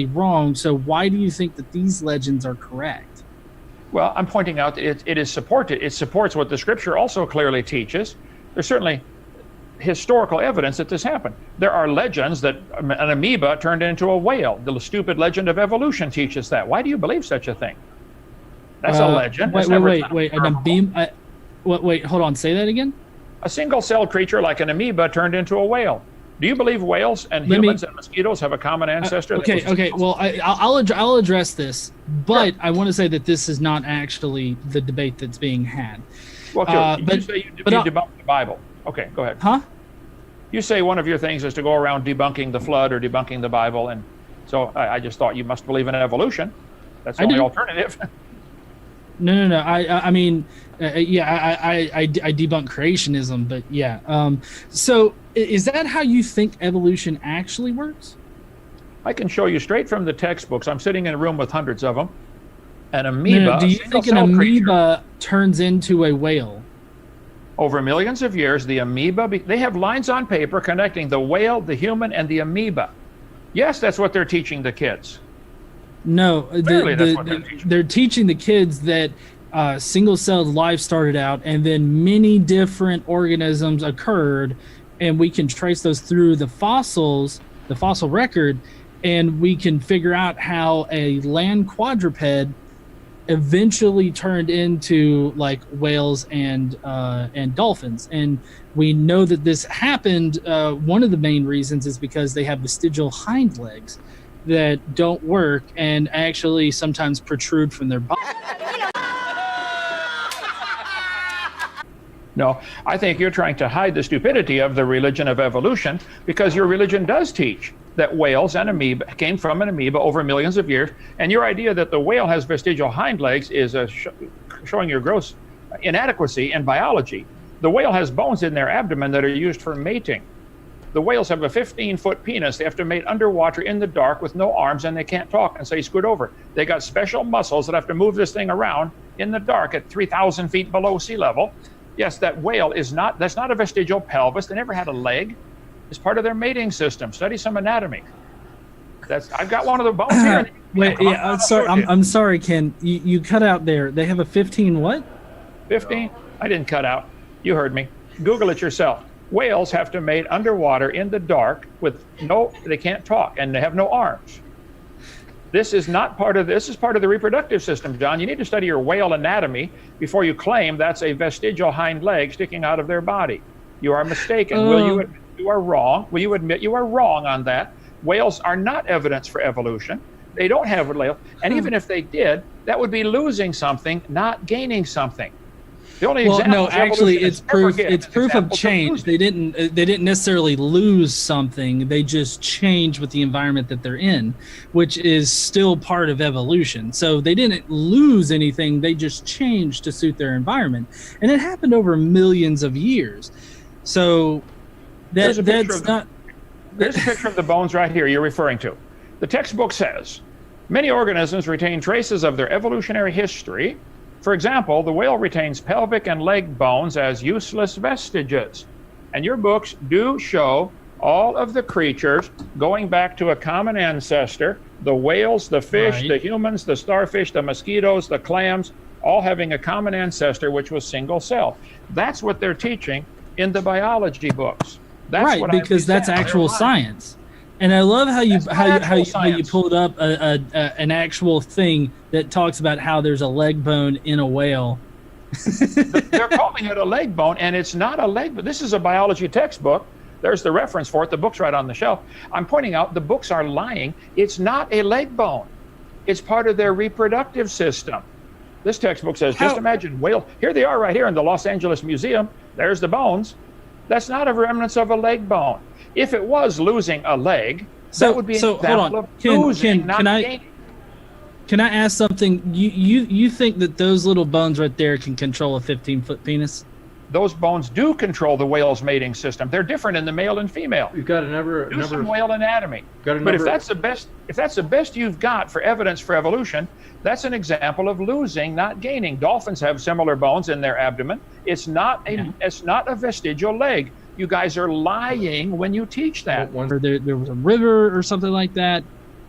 wrong. So why do you think that these legends are correct? Well, I'm pointing out that it is supported. It supports what the scripture also clearly teaches. There's certainly historical evidence that this happened. There are legends that an amoeba turned into a whale. The stupid legend of evolution teaches that. Why do you believe such a thing? That's a legend. Wait, hold on. Say that again. A single-celled creature like an amoeba turned into a whale. Do you believe whales and humans and mosquitoes have a common ancestor? Okay. Well, I'll address this, but sure. I want to say that this is not actually the debate that's being had. Well, you say you debunk the Bible. Okay, go ahead. Huh? You say one of your things is to go around debunking the flood or debunking the Bible, and so I just thought you must believe in evolution. That's the only alternative. No. I mean, I debunk creationism, but yeah. So is that how you think evolution actually works? I can show you straight from the textbooks. I'm sitting in a room with hundreds of them. An amoeba. Do you think an amoeba turns into a whale? Over millions of years, the amoeba, they have lines on paper connecting the whale, the human, and the amoeba. Yes, that's what they're teaching the kids. No, they're teaching the kids that single-celled life started out, and then many different organisms occurred, and we can trace those through the fossils, the fossil record, and we can figure out how a land quadruped eventually turned into like whales and dolphins. And we know that this happened. One of the main reasons is because they have vestigial hind legs that don't work and actually sometimes protrude from their body. No, I think you're trying to hide the stupidity of the religion of evolution, because your religion does teach that whales and amoeba came from an amoeba over millions of years, and your idea that the whale has vestigial hind legs is showing your gross inadequacy in biology. The whale has bones in their abdomen that are used for mating. The whales have a 15-foot penis. They have to mate underwater in the dark with no arms, and they can't talk and say scoot over. They got special muscles that have to move this thing around in the dark at 3,000 feet below sea level. Yes, that whale that's not a vestigial pelvis. They never had a leg. It's part of their mating system. Study some anatomy. I've got one of the bones here. I'm sorry, Ken. You cut out there. They have a 15 what? 15? I didn't cut out. You heard me. Google it yourself. Whales have to mate underwater in the dark they can't talk, and they have no arms. This is part of the reproductive system, John. You need to study your whale anatomy before you claim that's a vestigial hind leg sticking out of their body. You are mistaken. Will you admit you are wrong? Will you admit you are wrong on that? Whales are not evidence for evolution. They don't have a whale. And even if they did, that would be losing something, not gaining something. The only it's proof of change. They didn't necessarily lose something. They just changed with the environment that they're in, which is still part of evolution. So they didn't lose anything. They just changed to suit their environment, and it happened over millions of years. So There's a picture of the bones right here you're referring to. The textbook says many organisms retain traces of their evolutionary history. For example, the whale retains pelvic and leg bones as useless vestiges. And your books do show all of the creatures going back to a common ancestor, the whales, the fish, the humans, the starfish, the mosquitoes, the clams, all having a common ancestor, which was single cell. That's what they're teaching in the biology books. That's because that's actual science. And I love how you pulled up an actual thing that talks about how there's a leg bone in a whale. They're calling it a leg bone, and it's not a leg bone. This is a biology textbook. There's the reference for it. The book's right on the shelf. I'm pointing out the books are lying. It's not a leg bone. It's part of their reproductive system. This textbook says, just imagine whale. Here they are right here in the Los Angeles Museum. There's the bones. That's not a remnants of a leg bone. If it was losing a leg, that would be an example of losing, not gaining. Can I ask something? You think that those little bones right there can control a 15-foot penis? Those bones do control the whale's mating system. They're different in the male and female. You've got some whale anatomy. But if that's the best you've got for evidence for evolution, that's an example of losing, not gaining. Dolphins have similar bones in their abdomen. It's not a vestigial leg. You guys are lying when you teach that. There was a river or something like that.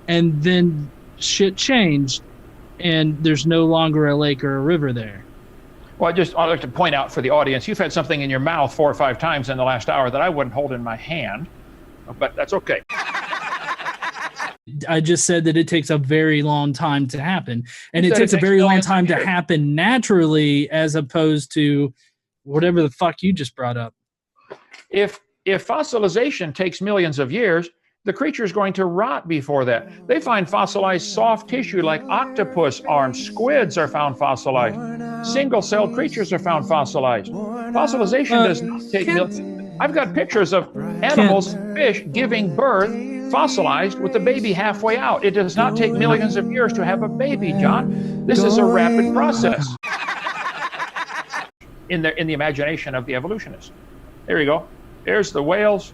and then shit changed, and there's no longer a lake or a river there. Well, I'd like to point out for the audience, you've had something in your mouth 4 or 5 times in the last hour that I wouldn't hold in my hand, but that's okay. I just said that it takes a very long time to happen, and it takes a very long time to happen naturally, as opposed to whatever the fuck you just brought up. If fossilization takes millions of years, the creature is going to rot before that. They find fossilized soft tissue like octopus arms. Squids are found fossilized. Single-celled creatures are found fossilized. Fossilization does not take millions. I've got pictures of animals, fish, giving birth, fossilized with the baby halfway out. It does not take millions of years to have a baby, John. This is a rapid process in the imagination of the evolutionists. There you go. There's the whale's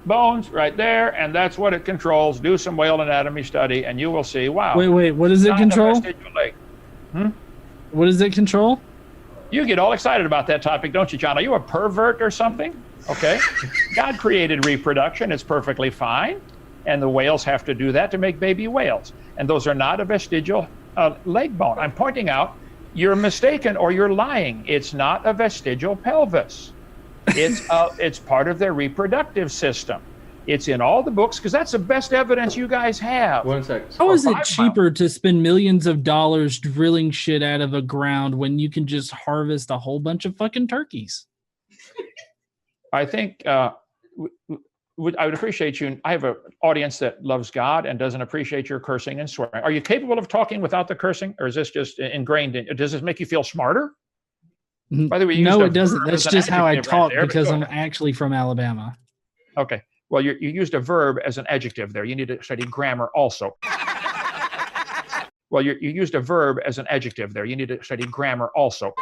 bones right there, and that's what it controls. Do some whale anatomy study, and you will see, wow. Wait, what does it control? What does it control? You get all excited about that topic, don't you, John? Are you a pervert or something? Okay. God created reproduction. It's perfectly fine. And the whales have to do that to make baby whales. And those are not a vestigial leg bone. I'm pointing out you're mistaken or you're lying. It's not a vestigial pelvis. It's part of their reproductive system. It's in all the books because that's the best evidence you guys have. 1 second. How is it cheaper to spend millions of dollars drilling shit out of a ground when you can just harvest a whole bunch of fucking turkeys? I think I would appreciate you. I have an audience that loves God and doesn't appreciate your cursing and swearing. Are you capable of talking without the cursing, or is this just ingrained in? Does this make you feel smarter? By the way, no, it doesn't. That's just how I talk because I'm actually from Alabama. Okay. Well, you used a verb as an adjective there. You need to study grammar also. Well, you used a verb as an adjective there. You need to study grammar also.